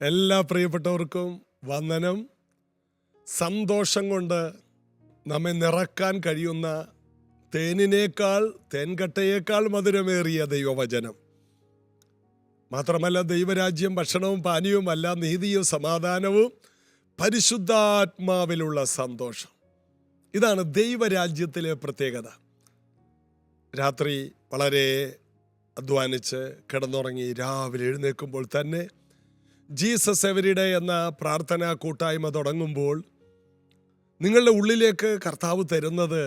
എല്ലാ പ്രിയപ്പെട്ടവർക്കും വന്ദനം. സന്തോഷം കൊണ്ട് നമ്മെ നിറക്കാൻ കഴിയുന്ന തേനിനേക്കാൾ തേൻകട്ടയേക്കാൾ മധുരമേറിയ ദൈവവചനം. മാത്രമല്ല, ദൈവരാജ്യം ഭക്ഷണവും പാനീയവുമല്ല, നീതിയും സമാധാനവും പരിശുദ്ധാത്മാവിലുള്ള സന്തോഷം. ഇതാണ് ദൈവരാജ്യത്തിലെ പ്രത്യേകത. രാത്രി വളരെ അധ്വാനിച്ച് കിടന്നുറങ്ങി രാവിലെ എഴുന്നേൽക്കുമ്പോൾ തന്നെ ജീസസ് എവരിഡേ എന്ന പ്രാർത്ഥനാ കൂട്ടായ്മ തുടങ്ങുമ്പോൾ നിങ്ങളുടെ ഉള്ളിലേക്ക് കർത്താവ് തരുന്നത്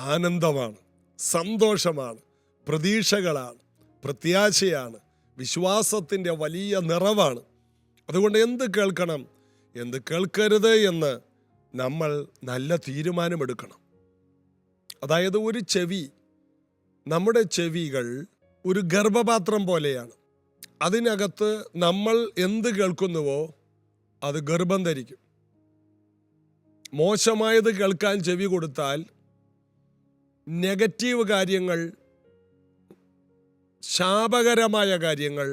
ആനന്ദമാണ്, സന്തോഷമാണ്, പ്രതീക്ഷകളാണ്, പ്രത്യാശയാണ്, വിശ്വാസത്തിൻ്റെ വലിയ നിറവാണ്. അതുകൊണ്ട് എന്ത് കേൾക്കണം, എന്ത് കേൾക്കരുത് എന്ന് നമ്മൾ നല്ല തീരുമാനമെടുക്കണം. അതായത് നമ്മുടെ ചെവികൾ ഒരു ഗർഭപാത്രം പോലെയാണ്. അതിനകത്ത് നമ്മൾ എന്ത് കേൾക്കുന്നുവോ അത് ഗർഭം ധരിക്കും. മോശമായത് കേൾക്കാൻ ചെവി കൊടുത്താൽ നെഗറ്റീവ് കാര്യങ്ങൾ, ശാപകരമായ കാര്യങ്ങൾ,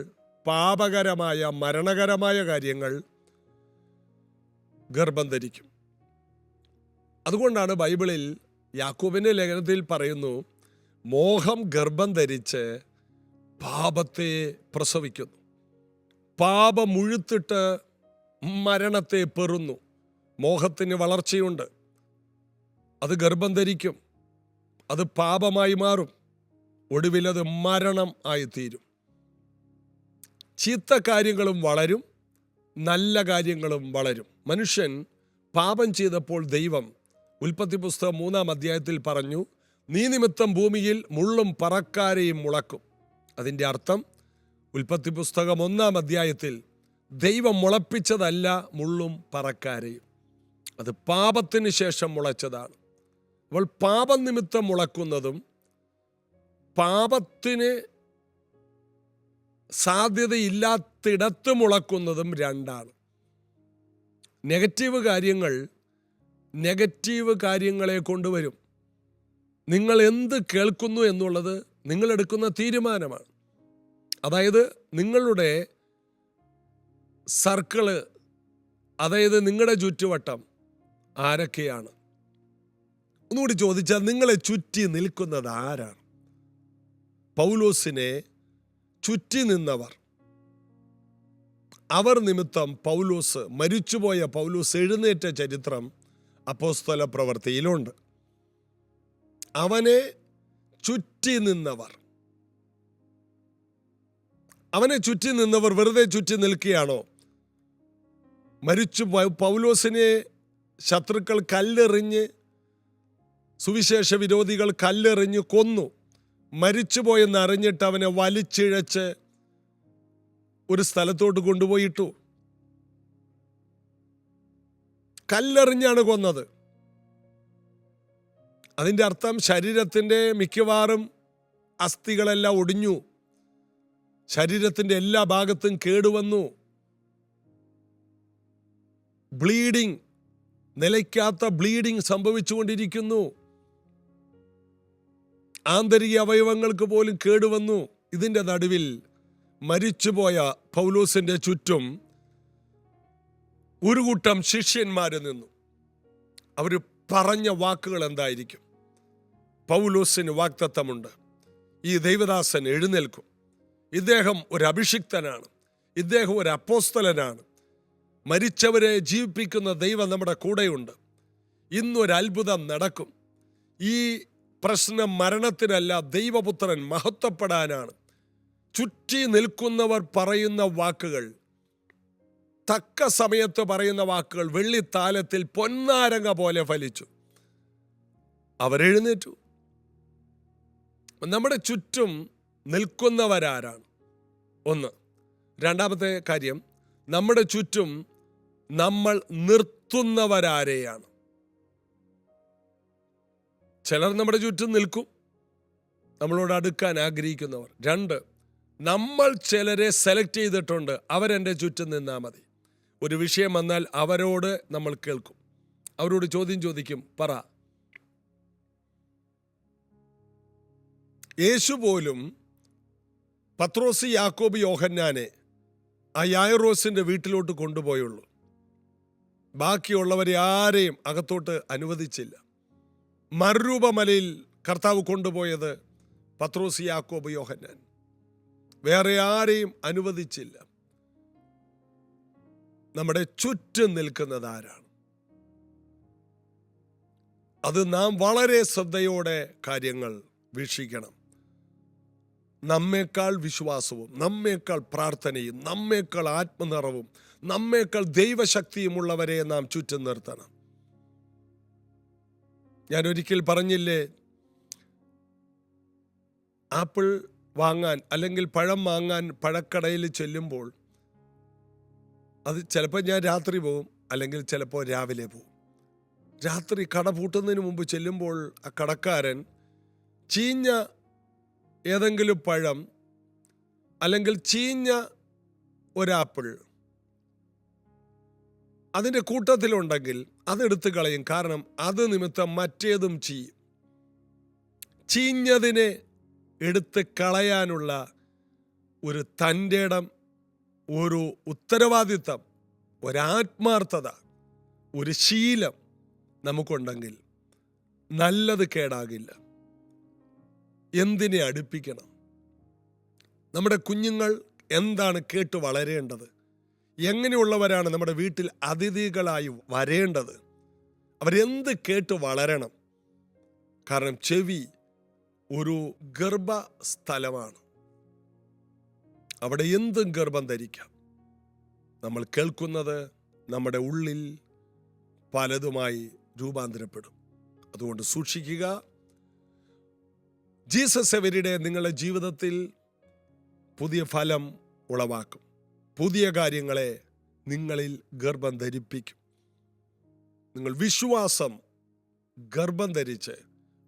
പാപകരമായ മരണകരമായ കാര്യങ്ങൾ ഗർഭം ധരിക്കും. അതുകൊണ്ടാണ് ബൈബിളിൽ യാക്കോബിന്റെ ലേഖനത്തിൽ പറയുന്നു, മോഹം ഗർഭം ധരിച്ച് പാപത്തെ പ്രസവിക്കുന്നു, പാപം മുഴുത്തിട്ട് മരണത്തെ പെറുന്നു. മോഹത്തിന് വളർച്ചയുണ്ട്, അത് ഗർഭം ധരിക്കും, അത് പാപമായി മാറും, ഒടുവിലത് മരണം ആയിത്തീരും. ചീത്ത കാര്യങ്ങളും വളരും, നല്ല കാര്യങ്ങളും വളരും. മനുഷ്യൻ പാപം ചെയ്തപ്പോൾ ദൈവം ഉൽപ്പത്തി പുസ്തകം 3-ാം അധ്യായത്തിൽ പറഞ്ഞു, നീ നിമിത്തം ഭൂമിയിൽ മുള്ളും പറക്കാരെയും മുളക്കും. അതിൻ്റെ അർത്ഥം ഉൽപ്പത്തി പുസ്തകം 1-ാം അധ്യായത്തിൽ ദൈവം മുളപ്പിച്ചതല്ല മുള്ളും പറക്കാരെയും, അത് പാപത്തിന് ശേഷം മുളച്ചതാണ്. അപ്പോൾ പാപം നിമിത്തം മുളക്കുന്നതും പാപത്തിന് സാധ്യതയില്ലാത്തിടത്ത് മുളക്കുന്നതും രണ്ടാണ്. നെഗറ്റീവ് കാര്യങ്ങളെ കൊണ്ടുവരും. നിങ്ങൾ എന്ത് കേൾക്കുന്നു എന്നുള്ളത് നിങ്ങളെടുക്കുന്ന തീരുമാനമാണ്. അതായത് നിങ്ങളുടെ സർക്കിള്, അതായത് നിങ്ങളുടെ ചുറ്റുവട്ടം ആരൊക്കെയാണ്? ഒന്നുകൂടി ചോദിച്ചാൽ, നിങ്ങളെ ചുറ്റി നിൽക്കുന്നത് ആരാണ്? പൗലോസിനെ ചുറ്റി നിന്നവർ, അവർ നിമിത്തം മരിച്ചുപോയ പൗലോസ് എഴുന്നേറ്റ ചരിത്രം അപ്പോസ്തല പ്രവൃത്തിയിലുണ്ട്. അവനെ ചുറ്റി നിന്നവർ വെറുതെ ചുറ്റി നിൽക്കുകയാണോ? പൗലോസിനെ ശത്രുക്കൾ കല്ലെറിഞ്ഞ്, സുവിശേഷ വിരോധികൾ കല്ലെറിഞ്ഞ് കൊന്നു. മരിച്ചുപോയെന്ന് അറിഞ്ഞിട്ട് അവനെ വലിച്ചിഴച്ച് ഒരു സ്ഥലത്തോട്ട് കൊണ്ടുപോയിട്ടു. കല്ലെറിഞ്ഞാണ് കൊന്നത്. അതിൻ്റെ അർത്ഥം ശരീരത്തിൻ്റെ മിക്കവാറും അസ്ഥികളെല്ലാം ഒടിഞ്ഞു, ശരീരത്തിൻ്റെ എല്ലാ ഭാഗത്തും കേടുവന്നു, നിലയ്ക്കാത്ത ബ്ലീഡിങ് സംഭവിച്ചുകൊണ്ടിരിക്കുന്നു, ആന്തരിക അവയവങ്ങൾക്ക് പോലും കേടുവന്നു. ഇതിൻ്റെ നടുവിൽ മരിച്ചുപോയ പൗലോസിന്റെ ചുറ്റും ഒരു കൂട്ടം ശിഷ്യന്മാര് നിന്നു. അവർ പറഞ്ഞ വാക്കുകൾ എന്തായിരിക്കും? പൗലോസിന് വാഗ്ദത്തമുണ്ട്, ഈ ദൈവദാസൻ എഴുന്നേൽക്കും, ഇദ്ദേഹം ഒരു അഭിഷിക്തനാണ്, ഇദ്ദേഹം ഒരു അപ്പോസ്തലനാണ്, മരിച്ചവരെ ജീവിപ്പിക്കുന്ന ദൈവം നമ്മുടെ കൂടെയുണ്ട്, ഇന്നൊരു അത്ഭുതം നടക്കും. ഈ പ്രശ്നം മരണത്തിനല്ല, ദൈവപുത്രൻ മഹത്വപ്പെടാനാണ്. ചുറ്റി നിൽക്കുന്നവർ പറയുന്ന വാക്കുകൾ, തക്ക സമയത്ത് പറയുന്ന വാക്കുകൾ വെള്ളിത്താലത്തിൽ പൊന്നാരങ്ങ പോലെ ഫലിച്ചു. അവരെഴുന്നേറ്റു. നമ്മുടെ ചുറ്റും നിൽക്കുന്നവരാരാണ്? ഒന്ന്. രണ്ടാമത്തെ കാര്യം, നമ്മുടെ ചുറ്റും നമ്മൾ നിർത്തുന്നവരാരെയാണ്? ചിലർ നമ്മുടെ ചുറ്റും നിൽക്കും, നമ്മളോട് അടുക്കാൻ ആഗ്രഹിക്കുന്നവർ. രണ്ട്, നമ്മൾ ചിലരെ സെലക്ട് ചെയ്തിട്ടുണ്ട്, അവരെൻ്റെ ചുറ്റും നിന്നാൽ മതി. ഒരു വിഷയം വന്നാൽ അവരോട് നമ്മൾ കേൾക്കും, അവരോട് ചോദ്യം ചോദിക്കും, പറ. യേശു പോലും പത്രോസ്, യാക്കോബ്, യോഹന്നാനെ ആ യായിറോസിൻ്റെ വീട്ടിലോട്ട് കൊണ്ടുപോയുള്ളൂ. ബാക്കിയുള്ളവരെ ആരെയും അകത്തോട്ട് അനുവദിച്ചില്ല. മറുരൂപമലയിൽ കർത്താവ് കൊണ്ടുപോയത് പത്രോസ്, യാക്കോബ്, യോഹന്നാൻ. വേറെ ആരെയും അനുവദിച്ചില്ല. നമ്മുടെ ചുറ്റും നിൽക്കുന്നത് ആരാണ്? അത് നാം വളരെ ശ്രദ്ധയോടെ കാര്യങ്ങൾ വീക്ഷിക്കണം. നമ്മേക്കാൾ വിശ്വാസവും, നമ്മേക്കാൾ പ്രാർത്ഥനയും, നമ്മേക്കാൾ ആത്മനിറവും, നമ്മേക്കാൾ ദൈവശക്തിയുമുള്ളവരെ നാം ചുറ്റും നിർത്തണം. ഞാൻ ഒരിക്കൽ പറഞ്ഞില്ലേ, ആപ്പിൾ വാങ്ങാൻ അല്ലെങ്കിൽ പഴം വാങ്ങാൻ പഴക്കടയിൽ ചെല്ലുമ്പോൾ അത് ചിലപ്പോൾ ഞാൻ രാത്രി പോവും, അല്ലെങ്കിൽ ചിലപ്പോൾ രാവിലെ പോവും. രാത്രി കട പൂട്ടുന്നതിന് മുമ്പ് ചെല്ലുമ്പോൾ ആ കടക്കാരൻ ചീഞ്ഞ ഏതെങ്കിലും പഴം അല്ലെങ്കിൽ ചീഞ്ഞ ഒരാപ്പിൾ അതിൻ്റെ കൂട്ടത്തിലുണ്ടെങ്കിൽ അതെടുത്ത് കളയും. കാരണം അത് നിമിത്തം മറ്റേതും ചെയ്യും. ചീഞ്ഞതിനെ എടുത്ത് കളയാനുള്ള ഒരു തൻ്റെ ഇടം, ഒരു ഉത്തരവാദിത്തം, ഒരാത്മാർത്ഥത, ഒരു ശീലം നമുക്കുണ്ടെങ്കിൽ നല്ലത് കേടാകില്ല. എന്തിനെ അടുപ്പിക്കണം? നമ്മുടെ കുഞ്ഞുങ്ങൾ എന്താണ് കേട്ട് വളരേണ്ടത്? എങ്ങനെയുള്ളവരാണ് നമ്മുടെ വീട്ടിൽ അതിഥികളായി വരേണ്ടത്? അവരെന്ത് കേട്ട് വളരണം? കാരണം ചെവി ഒരു ഗർഭസ്ഥലമാണ്. അവിടെ എന്തും ഗർഭം ധരിക്കാം. നമ്മൾ കേൾക്കുന്നത് നമ്മുടെ ഉള്ളിൽ പലതുമായി രൂപാന്തരപ്പെടും. അതുകൊണ്ട് സൂക്ഷിക്കുക. ജീസസ് എവരിഡേ നിങ്ങളുടെ ജീവിതത്തിൽ പുതിയ ഫലം ഉളവാക്കും. പുതിയ കാര്യങ്ങളെ നിങ്ങളിൽ ഗർഭം ധരിപ്പിക്കും. നിങ്ങൾ വിശ്വാസം ഗർഭം ധരിച്ച്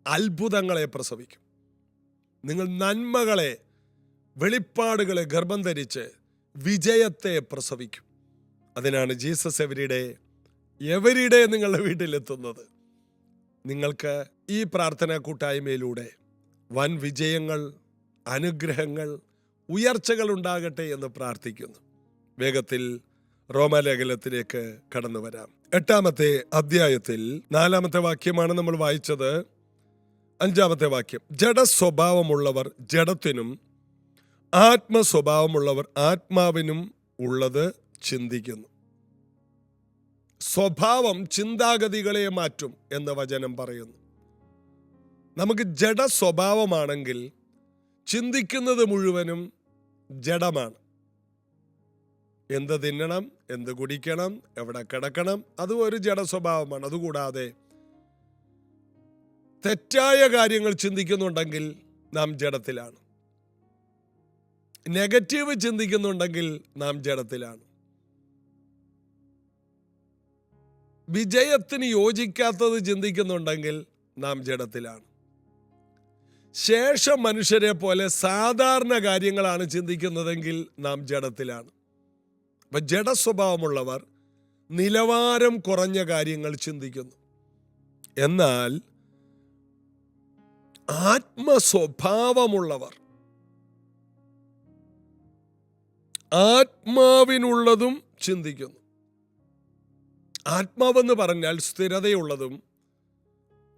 അത്ഭുതങ്ങളെ പ്രസവിക്കും. നിങ്ങൾ നന്മകളെ, വെളിപ്പാടുകളെ ഗർഭം ധരിച്ച് വിജയത്തെ പ്രസവിക്കും. അതിനാണ് ജീസസ് എവരിഡേ നിങ്ങളുടെ വീട്ടിലെത്തുന്നത്. നിങ്ങൾക്ക് ഈ പ്രാർത്ഥനാ കൂട്ടായ്മയിലൂടെ വൻ വിജയങ്ങൾ, അനുഗ്രഹങ്ങൾ, ഉയർച്ചകൾ ഉണ്ടാകട്ടെ എന്ന് പ്രാർത്ഥിക്കുന്നു. വേഗത്തിൽ റോമാലേഖനത്തിലേക്ക് കടന്നു വരാം. 8-ാമത്തെ അധ്യായത്തിൽ 4-ാമത്തെ വാക്യമാണ് നമ്മൾ വായിച്ചത്. 5-ാമത്തെ വാക്യം, ജഡസ്വഭാവമുള്ളവർ ജഡത്തിനും ആത്മസ്വഭാവമുള്ളവർ ആത്മാവിനും ഉള്ളത് ചിന്തിക്കുന്നു. സ്വഭാവം ചിന്താഗതികളെ മാറ്റും എന്ന് വചനം പറയുന്നു. നമുക്ക് ജഡസ്വഭാവമാണെങ്കിൽ ചിന്തിക്കുന്നത് മുഴുവനും ജഡമാണ്. എന്ത് തിന്നണം, എന്ത് കുടിക്കണം, എവിടെ കിടക്കണം, അതും ഒരു ജഡസ്വഭാവമാണ്. അതുകൂടാതെ തെറ്റായ കാര്യങ്ങൾ ചിന്തിക്കുന്നുണ്ടെങ്കിൽ നാം ജഡത്തിലാണ്. നെഗറ്റീവ് ചിന്തിക്കുന്നുണ്ടെങ്കിൽ നാം ജഡത്തിലാണ്. വിജയത്തിന് യോജിക്കാത്തത് ചിന്തിക്കുന്നുണ്ടെങ്കിൽ നാം ജഡത്തിലാണ്. ശേഷം മനുഷ്യരെ പോലെ സാധാരണ കാര്യങ്ങളാണ് ചിന്തിക്കുന്നതെങ്കിൽ നാം ജഡത്തിലാണ്. അപ്പം ജഡസ്വഭാവമുള്ളവർ നിലവാരം കുറഞ്ഞ കാര്യങ്ങൾ ചിന്തിക്കുന്നു. എന്നാൽ ആത്മസ്വഭാവമുള്ളവർ ആത്മാവിനുള്ളതും ചിന്തിക്കുന്നു. ആത്മാവെന്ന് പറഞ്ഞാൽ സ്ഥിരതയുള്ളതും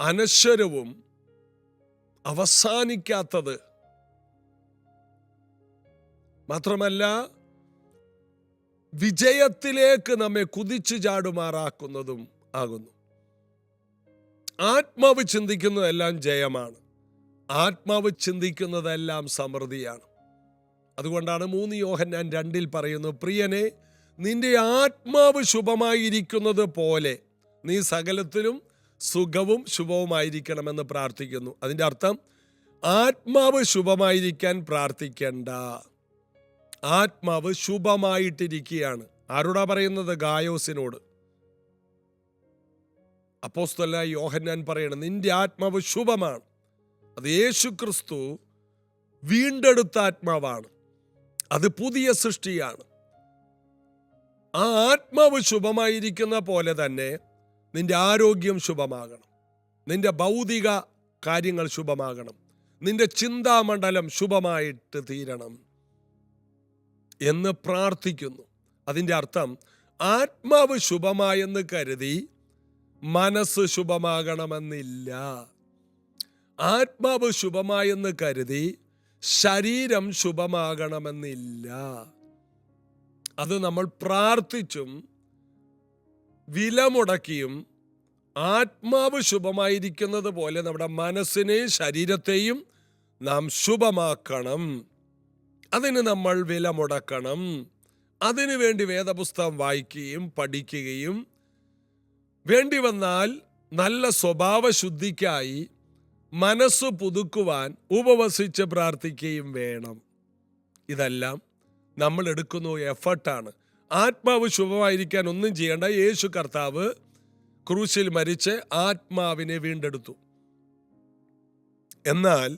അനശ്വരവും അവസാനിക്കാത്തത് മാത്രമല്ല, വിജയത്തിലേക്ക് നമ്മെ കുതിച്ചു ചാടുമാറാക്കുന്നതും ആകുന്നു. ആത്മാവ് ചിന്തിക്കുന്നതെല്ലാം ജയമാണ്. ആത്മാവ് ചിന്തിക്കുന്നതെല്ലാം സമൃദ്ധിയാണ്. അതുകൊണ്ടാണ് 3 യോഹന്നാൻ 2 പറയുന്നു, പ്രിയനെ, നിന്റെ ആത്മാവ് ശുഭമായിരിക്കുന്നത് പോലെ നീ സകലത്തിലും സുഖവും ശുഭവുമായിരിക്കണമെന്ന് പ്രാർത്ഥിക്കുന്നു. അതിൻ്റെ അർത്ഥം ആത്മാവ് ശുഭമായിരിക്കാൻ പ്രാർത്ഥിക്കേണ്ട. ആത്മാവ് ശുഭമായിട്ടിരിക്കുകയാണ്. ആരോടാ പറയുന്നത്? ഗായോസിനോട്. അപ്പോസ്തലനായ യോഹന്നാൻ പറയണം, നിന്റെ ആത്മാവ് ശുഭമാണ്. അത് യേശു ക്രിസ്തു വീണ്ടെടുത്ത ആത്മാവാണ്. അത് പുതിയ സൃഷ്ടിയാണ്. ആ ആത്മാവ് ശുഭമായിരിക്കുന്ന പോലെ തന്നെ നിന്റെ ആരോഗ്യം ശുഭമാകണം. നിന്റെ ഭൗതിക കാര്യങ്ങൾ ശുഭമാകണം. നിന്റെ ചിന്താമണ്ഡലം ശുഭമായിട്ട് തീരണം. എന്ന് പ്രാർത്ഥിക്കുന്നു. അതിൻ്റെ അർത്ഥം ആത്മാവ് ശുഭമായെന്ന് കരുതി മനസ്സ് ശുഭമാകണമെന്നില്ല. ആത്മാവ് ശുഭമായെന്ന് കരുതി ശരീരം ശുഭമാകണമെന്നില്ല. അത് നമ്മൾ പ്രാർത്ഥിച്ചും വിലമുടക്കിയും ആത്മാവ് ശുഭമായിരിക്കുന്നത് പോലെ നമ്മുടെ മനസ്സിനെയും ശരീരത്തെയും നാം ശുഭമാക്കണം. അതിന് നമ്മൾ വില മുടക്കണം. അതിനു വേണ്ടി വേദപുസ്തകം വായിക്കുകയും പഠിക്കുകയും വേണ്ടി വന്നാൽ നല്ല സ്വഭാവശുദ്ധിക്കായി മനസ്സ് പുതുക്കുവാൻ ഉപവസിച്ച് പ്രാർത്ഥിക്കുകയും വേണം. ഇതെല്ലാം നമ്മൾ എടുക്കുന്ന എഫർട്ടാണ്. ആത്മാവ് ശുഭമായിരിക്കാൻ ഒന്നും ചെയ്യേണ്ട. യേശു കർത്താവ് ക്രൂശിൽ മരിച്ച് ആത്മാവിനെ വീണ്ടെടുത്തു. എന്നാൽ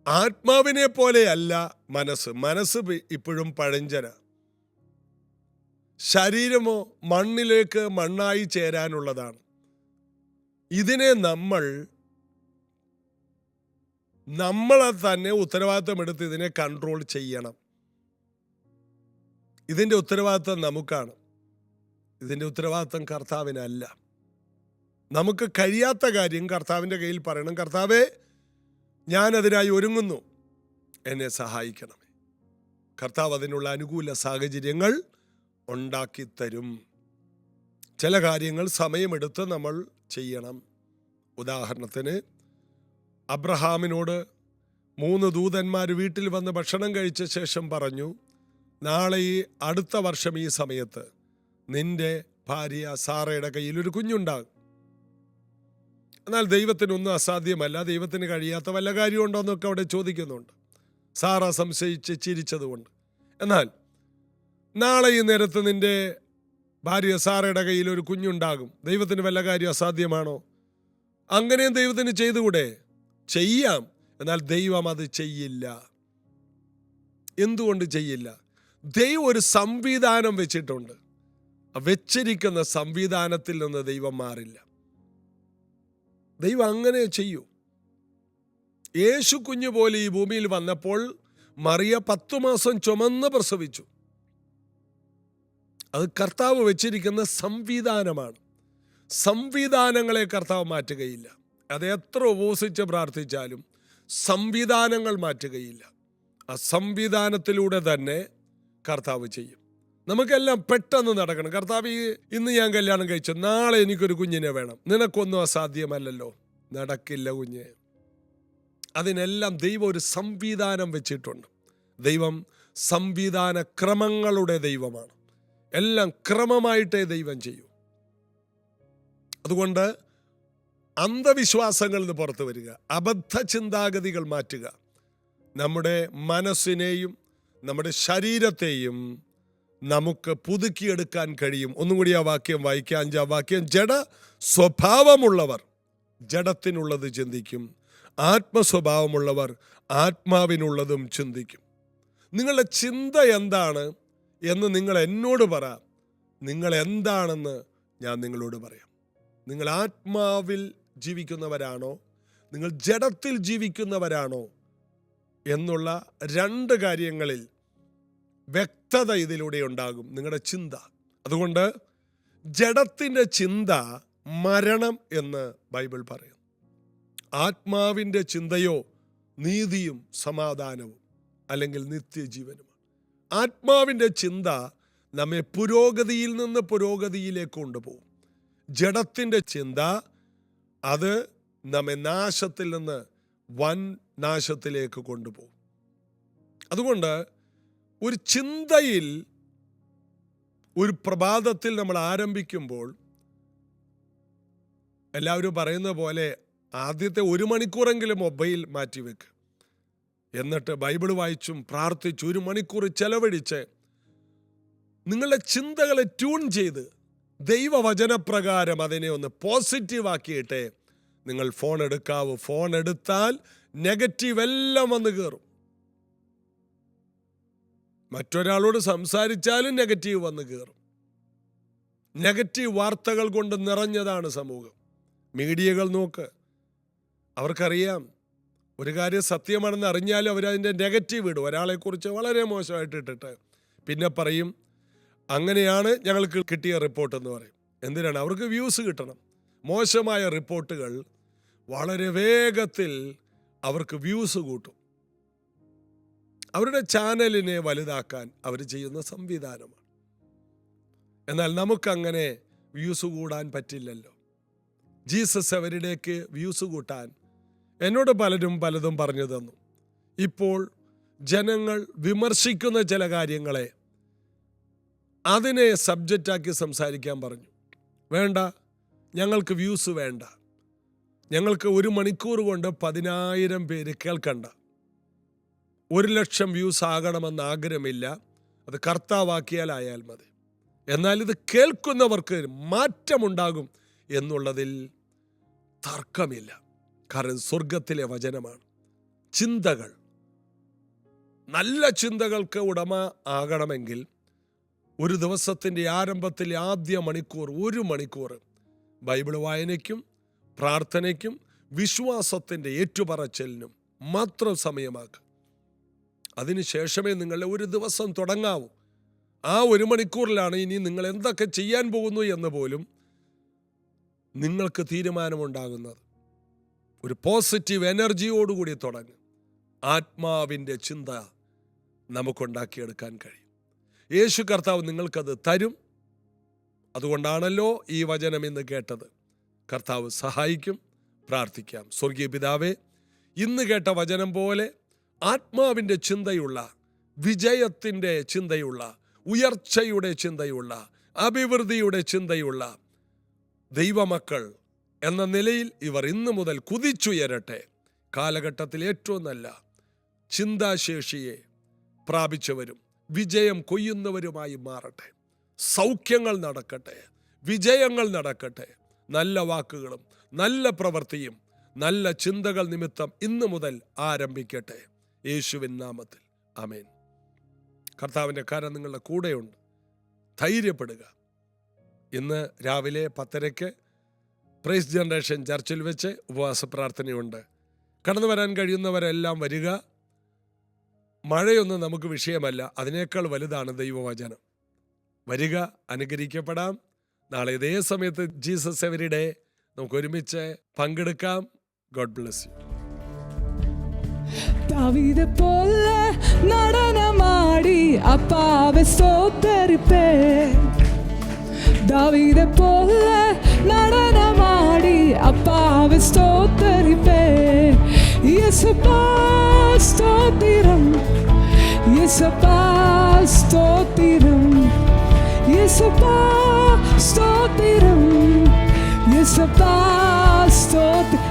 ആത്മാവിനെ പോലെയല്ല മനസ്സ് ഇപ്പോഴും പഴഞ്ചന. ശരീരമോ മണ്ണിലേക്ക് മണ്ണായി ചേരാനുള്ളതാണ്. ഇതിനെ നമ്മളെ തന്നെ ഉത്തരവാദിത്വം എടുത്ത് ഇതിനെ കൺട്രോൾ ചെയ്യണം. ഇതിൻ്റെ ഉത്തരവാദിത്വം നമുക്കാണ്. ഇതിൻ്റെ ഉത്തരവാദിത്വം കർത്താവിനല്ല. നമുക്ക് കഴിയാത്ത കാര്യം കർത്താവിൻ്റെ കയ്യിൽ പറയണം. കർത്താവേ, ഞാനതിനായി ഒരുങ്ങുന്നു, എന്നെ സഹായിക്കണമേ. കർത്താവ് അതിനുള്ള അനുകൂല സാഹചര്യങ്ങൾ ഉണ്ടാക്കിത്തരും. ചില കാര്യങ്ങൾ സമയമെടുത്ത് നമ്മൾ ചെയ്യണം. ഉദാഹരണത്തിന്, അബ്രഹാമിനോട് 3 ദൂതന്മാർ വീട്ടിൽ വന്ന് ഭക്ഷണം കഴിച്ച ശേഷം പറഞ്ഞു, നാളെ അടുത്ത വർഷം ഈ സമയത്ത് നിന്റെ ഭാര്യ സാറയുടെ കയ്യിൽ ഒരു കുഞ്ഞുണ്ടാകും. എന്നാൽ ദൈവത്തിനൊന്നും അസാധ്യമല്ല. ദൈവത്തിന് കഴിയാത്ത വല്ല കാര്യമുണ്ടോ എന്നൊക്കെ അവിടെ ചോദിക്കുന്നുണ്ട്. സാറ സംശയിച്ച് ചിരിച്ചതുകൊണ്ട്. എന്നാൽ നാളെ ഈ നേരത്ത് നിന്റെ ഭാര്യ സാറയുടെ കയ്യിൽ ഒരു കുഞ്ഞുണ്ടാകും. ദൈവത്തിന് വല്ല കാര്യം അസാധ്യമാണോ? അങ്ങനെയും ദൈവത്തിന് ചെയ്തുകൂടെ? ചെയ്യാം. എന്നാൽ ദൈവം അത് ചെയ്യില്ല. എന്തുകൊണ്ട് ചെയ്യില്ല? ദൈവം ഒരു സംവിധാനം വെച്ചിട്ടുണ്ട്. വെച്ചിരിക്കുന്ന സംവിധാനത്തിൽ നിന്ന് ദൈവം മാറില്ല. ദൈവം അങ്ങനെ ചെയ്യൂ. യേശു കുഞ്ഞു പോലെ ഈ ഭൂമിയിൽ വന്നപ്പോൾ മറിയ 10 മാസം ചുമന്ന് പ്രസവിച്ചു. അത് കർത്താവ് വെച്ചിരിക്കുന്ന സംവിധാനമാണ്. സംവിധാനങ്ങളെ കർത്താവ് മാറ്റുകയില്ല. അത് എത്ര ഉപവസിച്ച് പ്രാർത്ഥിച്ചാലും സംവിധാനങ്ങൾ മാറ്റുകയില്ല. ആ സംവിധാനത്തിലൂടെ തന്നെ കർത്താവ് ചെയ്യും. നമുക്കെല്ലാം പെട്ടെന്ന് നടക്കണം. കർത്താവ്, ഇന്ന് ഞാൻ കല്യാണം കഴിച്ചു, നാളെ എനിക്കൊരു കുഞ്ഞിനെ വേണം. നിനക്കൊന്നും അസാധ്യമല്ലല്ലോ. നടക്കില്ല കുഞ്ഞ്. അതിനെല്ലാം ദൈവം ഒരു സംവിധാനം വെച്ചിട്ടുണ്ട്. ദൈവം സംവിധാന ക്രമങ്ങളുടെ ദൈവമാണ്. എല്ലാം ക്രമമായിട്ടേ ദൈവം ചെയ്യൂ. അതുകൊണ്ട് അന്ധവിശ്വാസങ്ങളിൽ നിന്ന് പുറത്തു വരിക, അബദ്ധ ചിന്താഗതികൾ മാറ്റുക. നമ്മുടെ മനസ്സിനെയും നമ്മുടെ ശരീരത്തെയും നമുക്ക് പുതുക്കിയെടുക്കാൻ കഴിയും. ഒന്നും കൂടി ആ വാക്യം വായിക്കാം. 5-ാം വാക്യം, ജഡ സ്വഭാവമുള്ളവർ ജഡത്തിനുള്ളത് ചിന്തിക്കും, ആത്മസ്വഭാവമുള്ളവർ ആത്മാവിനുള്ളതും ചിന്തിക്കും. നിങ്ങളുടെ ചിന്ത എന്താണ് എന്ന് നിങ്ങൾ എന്നോട് പറ. നിങ്ങൾ എന്താണെന്ന് ഞാൻ നിങ്ങളോട് പറയാം. നിങ്ങൾ ആത്മാവിൽ ജീവിക്കുന്നവരാണോ, നിങ്ങൾ ജഡത്തിൽ ജീവിക്കുന്നവരാണോ എന്നുള്ള 2 കാര്യങ്ങളിൽ വ്യക്തത ഇതിലൂടെ ഉണ്ടാകും. നിങ്ങളുടെ ചിന്ത. അതുകൊണ്ട് ജഡത്തിൻ്റെ ചിന്ത മരണം എന്ന് ബൈബിൾ പറയും. ആത്മാവിൻ്റെ ചിന്തയോ നീതിയും സമാധാനവും അല്ലെങ്കിൽ നിത്യജീവനുമാണ്. ആത്മാവിൻ്റെ ചിന്ത നമ്മെ പുരോഗതിയിൽ നിന്ന് പുരോഗതിയിലേക്ക് കൊണ്ടുപോകും. ജഡത്തിൻ്റെ ചിന്ത അത് നമ്മെ നാശത്തിൽ നിന്ന് വൻ നാശത്തിലേക്ക് കൊണ്ടുപോകും. അതുകൊണ്ട് ഒരു ചിന്തയിൽ ഒരു പ്രഭാതത്തിൽ നമ്മൾ ആരംഭിക്കുമ്പോൾ എല്ലാവരും പറയുന്ന പോലെ ആദ്യത്തെ 1 മണിക്കൂറെങ്കിലും മൊബൈൽ മാറ്റിവെക്ക്. എന്നിട്ട് ബൈബിൾ വായിച്ചും പ്രാർത്ഥിച്ചു 1 മണിക്കൂർ ചെലവഴിച്ച് നിങ്ങളുടെ ചിന്തകളെ ട്യൂൺ ചെയ്ത് ദൈവവചനപ്രകാരം അതിനെ ഒന്ന് പോസിറ്റീവാക്കിയിട്ട് നിങ്ങൾ ഫോൺ എടുക്കാവൂ. ഫോൺ എടുത്താൽ നെഗറ്റീവ് എല്ലാം വന്ന് കയറും. മറ്റൊരാളോട് സംസാരിച്ചാലും നെഗറ്റീവ് വന്ന് കയറും. നെഗറ്റീവ് വാർത്തകൾ കൊണ്ട് നിറഞ്ഞതാണ് സമൂഹം. മീഡിയകൾ നോക്ക്. അവർക്കറിയാം ഒരു കാര്യം സത്യമാണെന്ന് അറിഞ്ഞാലും അവരതിൻ്റെ നെഗറ്റീവ് ഇടും. ഒരാളെക്കുറിച്ച് വളരെ മോശമായിട്ട് ഇട്ടിട്ട് പിന്നെ പറയും അങ്ങനെയാണ് ഞങ്ങൾക്ക് കിട്ടിയ റിപ്പോർട്ട് എന്ന് പറയും. എന്തിനാണ്? അവർക്ക് വ്യൂസ് കിട്ടണം. മോശമായ റിപ്പോർട്ടുകൾ വളരെ വേഗത്തിൽ അവർക്ക് വ്യൂസ് കൂട്ടും. അവരുടെ ചാനലിനെ വലുതാക്കാൻ അവർ ചെയ്യുന്ന സംവിധാനമാണ്. എന്നാൽ നമുക്കങ്ങനെ വ്യൂസ് കൂടാൻ പറ്റില്ലല്ലോ. ജീസസ് അവരുടേക്ക് വ്യൂസ് കൂട്ടാൻ എന്നോട് പലതും പറഞ്ഞു തന്നു. ഇപ്പോൾ ജനങ്ങൾ വിമർശിക്കുന്ന ചില കാര്യങ്ങളെ അതിനെ സബ്ജക്റ്റാക്കി സംസാരിക്കാൻ പറഞ്ഞു. വേണ്ട, ഞങ്ങൾക്ക് വ്യൂസ് വേണ്ട, ഞങ്ങൾക്ക് 1 മണിക്കൂർ കൊണ്ട് 10,000 പേര് കേൾക്കണ്ട, 1,00,000 വ്യൂസ് ആകണമെന്ന് ആഗ്രഹമില്ല, അത് കർത്താവാക്കിയാലായാൽ മതി. എന്നാൽ ഇത് കേൾക്കുന്നവർക്ക് മാറ്റമുണ്ടാകും എന്നുള്ളതിൽ തർക്കമില്ല. കാരണം സ്വർഗത്തിലെ വചനമാണ്. ചിന്തകൾ, നല്ല ചിന്തകൾക്ക് ഉടമ ആകണമെങ്കിൽ ഒരു ദിവസത്തിൻ്റെ ആരംഭത്തിൽ ആദ്യ മണിക്കൂർ 1 മണിക്കൂർ ബൈബിൾ വായനയ്ക്കും പ്രാർത്ഥനയ്ക്കും വിശ്വാസത്തിൻ്റെ ഏറ്റുപറച്ചിലിനും മാത്രം സമയമാക്കുക. അതിനുശേഷമേ നിങ്ങളുടെ ഒരു ദിവസം തുടങ്ങാവൂ. ആ 1 മണിക്കൂറിലാണ് ഇനി നിങ്ങൾ എന്തൊക്കെ ചെയ്യാൻ പോകുന്നു എന്ന് പോലും നിങ്ങൾക്ക് തീരുമാനമുണ്ടാകുന്നത്. ഒരു പോസിറ്റീവ് എനർജിയോടുകൂടി തുടങ്ങും. ആത്മാവിൻ്റെ ചിന്ത നമുക്കുണ്ടാക്കിയെടുക്കാൻ കഴിയും. യേശു കർത്താവ് നിങ്ങൾക്കത് തരും. അതുകൊണ്ടാണല്ലോ ഈ വചനം ഇന്ന് കേട്ടത്. കർത്താവ് സഹായിക്കും. പ്രാർത്ഥിക്കാം. സ്വർഗീയ പിതാവേ, ഇന്ന് കേട്ട വചനം പോലെ ആത്മാവിൻ്റെ ചിന്തയുള്ള, വിജയത്തിൻ്റെ ചിന്തയുള്ള, ഉയർച്ചയുടെ ചിന്തയുള്ള, അഭിവൃദ്ധിയുടെ ചിന്തയുള്ള ദൈവമക്കൾ എന്ന നിലയിൽ ഇവർ ഇന്നു മുതൽ കുതിച്ചുയരട്ടെ. കാലഘട്ടത്തിൽ ഏറ്റവും നല്ല ചിന്താശേഷിയെ പ്രാപിച്ചവരും വിജയം കൊയ്യുന്നവരുമായി മാറട്ടെ. സൗഖ്യങ്ങൾ നടക്കട്ടെ, വിജയങ്ങൾ നടക്കട്ടെ. നല്ല വാക്കുകളും നല്ല പ്രവൃത്തിയും നല്ല ചിന്തകൾ നിമിത്തം ഇന്നു മുതൽ ആരംഭിക്കട്ടെ. യേശുവിൻ നാമത്തിൽ ആമേൻ. കർത്താവിൻ്റെ കരം നിങ്ങളുടെ കൂടെയുണ്ട്. ധൈര്യപ്പെടുക. ഇന്ന് രാവിലെ 10:30 പ്രൈസ് ജനറേഷൻ ചർച്ചിൽ വെച്ച് ഉപവാസ പ്രാർത്ഥനയുണ്ട്. കടന്നു വരാൻ കഴിയുന്നവരെല്ലാം വരിക. മഴയൊന്നും നമുക്ക് വിഷയമല്ല, അതിനേക്കാൾ വലുതാണ് ദൈവവചനം. വരിക, അനുഗ്രഹിക്കപ്പെടാം. നാളെ ഇതേ സമയത്ത് ജീസസ് എവരിഡേ നമുക്ക് ഒരുമിച്ച് പങ്കെടുക്കാം. God bless you. ദാവീദ് പോലെ നടനമാടി അപ്പാവെ സ്തോത്തരിപ്പേ. ദാവീദ് പോലെ നടനമാടി അപ്പാവെ സ്തോത്തരിപ്പേ. യേശുപ്പാ സ്തോത്രം, യേശുപ്പാ സ്തോത്രം, യേശുപ്പാ സ്തോത്രം, യേശുപ്പാ സ്തോത്രം.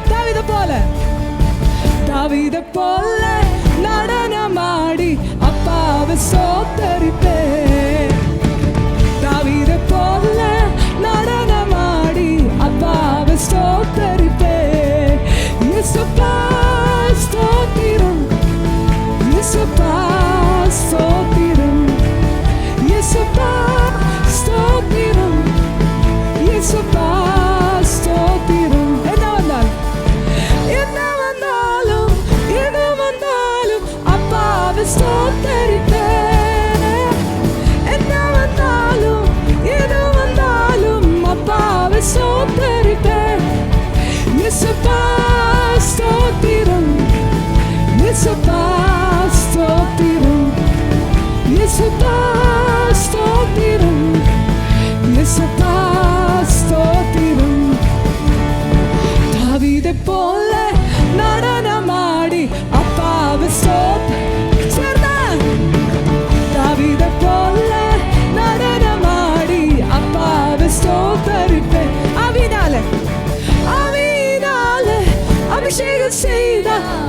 ദാവീദ് പോലെ നടനമാടി അപ്പാവെ സ്തോത്തരിപ്പേ. ദാവീദ് പോലെ നടനമാടി അപ്പാവെ സ്തോത്തരിപ്പേ. യേശുപ്പാ സ്തോത്രം, യേശുപ്പാ സ്തോത്രം, യേശുപ്പാ സ്തോത്രം, യേശുപ്പാ സ്തോത്രം. എന്നാ വന്നാലും അപ്പാവെ സ്തോത്തരിപ്പേ. എന്നാ വന്നാലും അപ്പാവെ സ്തോത്തരിപ്പേ. യേശുപ്പാ സ്തോത്രം, യേശുപ്പാ സ്തോത്രം, യേശുപ്പാ സ്തോത്രം, യേശുപ്പാ സ്തോത്രം. ദാവീദ് പോലെ നടനമാടി അപ്പാവെ സ്തോത്രം. ദാവീദ് പോലെ നടനമാടി അപ്പാവെ സ്തോത്തരിപ്പേ. അവിനാലെ അഭിഷേകം ചെയ്ത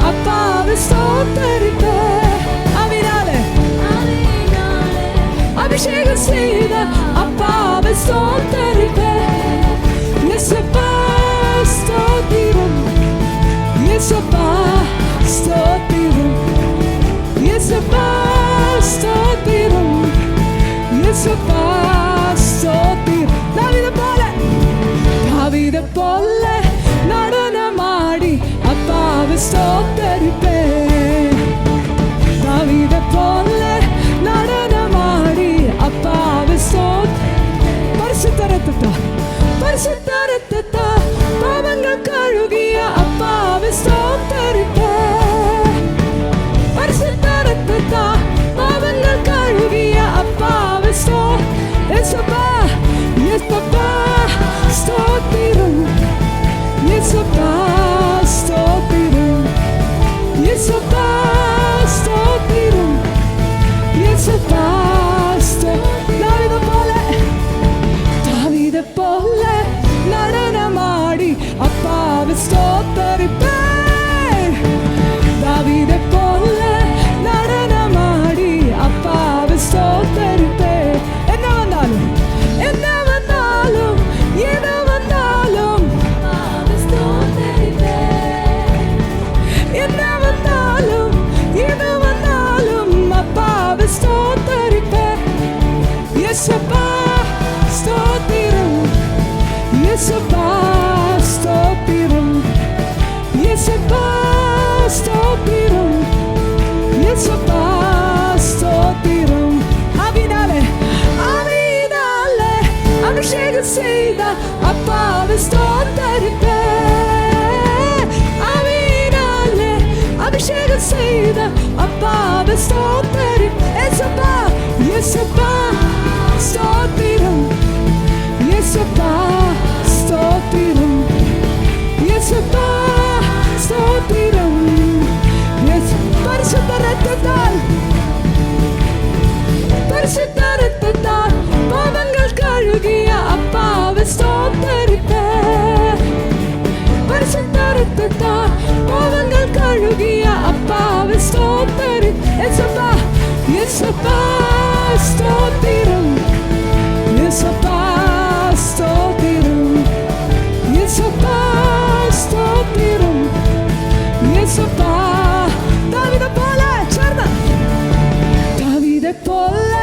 അപ്പാവെ സ്തോത്തരിപ്പേ. അവിനാലെ അഭിഷേകം ചെയ്ത അപ്പാവെ സ്തോത്തരിപ്പേ. യേശുപ്പാ സ്തോത്രം, യേശുപ്പാ സ്തോത്രം, യേശുപ്പാ സ്തോത്രം, യേശുപ്പാ സ്തോത്രം. ദാവീദ് പോലെ നടനമാടി അപ്പാവെ സ്തോത്തരിപ്പേ. பரிசுத்த ரத்தத்தால் பாவங்கள் கழுகிய அப்பாவை ஸ்தோத்தரிப்பேன். பரிசுத்த ரத்தத்தால் பாவங்கள் கழுகிய அப்பாவை யேசப்பா யேசப்பா ஸ்தோத்திரம். யேசப்பா ஸ்தோத்திரம். யேசப்பா ஸ்தோத்திரம். யேசப்பா தாவீதை போல நடனமாடி அப்பாவை ஸ்தோத்தரிப்பேன். தாவீதை போல நடனமாடி அப்பாவை ஸ்தோத்தரிப்பேன். என்ன வந்தாலும் எது வந்தாலும் அப்பாவை ஸ்தோத்தரிப்பேன். என்ன வந்தாலும் எது வந்தாலும் அப்பாவை ஸ்தோத்தரிப்பேன். யேசப்பா ஸ்தோத்திரம். யேசப்பா ஸ்தோத்திரம். யேசப்பா ஸ்தோத்திரம். யேசப்பா ஸ்தோத்திரம். ஆவினாலே அபிஷேகம் செய்த அப்பாவை ஸ்தோத்தரிப்பேன். ஆவினாலே அபிஷேகம் செய்த அப்பாவை ஸ்தோத்தரிப்பேன். யேசப்பா யேசப்பா ஸ்தோத்திரம். யேசப்பா ஸ்தோத்திரம். யேசப்பா ஸ்தோத்திரம். பரிசுத்த ரத்தத்தால் பரிசுத்த ரத்தத்தால் பாவங்கள் கழுகிய அப்பாவை ஸ்தோத்தரிப்பேன். பரிசுத்த ரத்தத்தால் பாவங்கள் கழுகிய அப்பாவை ஸ்தோத்தரிப்பேன். யேசப்பா யேசப்பா ஸ்தோத்திரம். யேசப்பா ஸ்தோத்திரம். யேசப்பா ஸ்தோத்திரம். யேசப்பா தாவீதை போல தாவீதை போல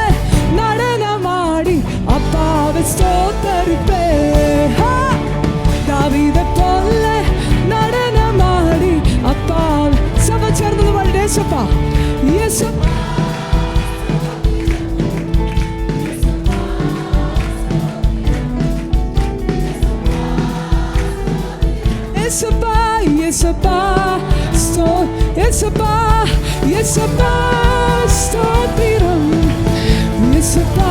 நடனமாடி அப்பாவை ஸ்தோத்தரிப்பேன். தாவீதை போல நடனமாடி அப்பாவை சபை சேர்ந்தது வாழ் யேசப்பா யேசப்பா யேசப்பா யேசப்பா யேசப்பா யேசப்பா ஸ்தோத்திரம். யேசப்பா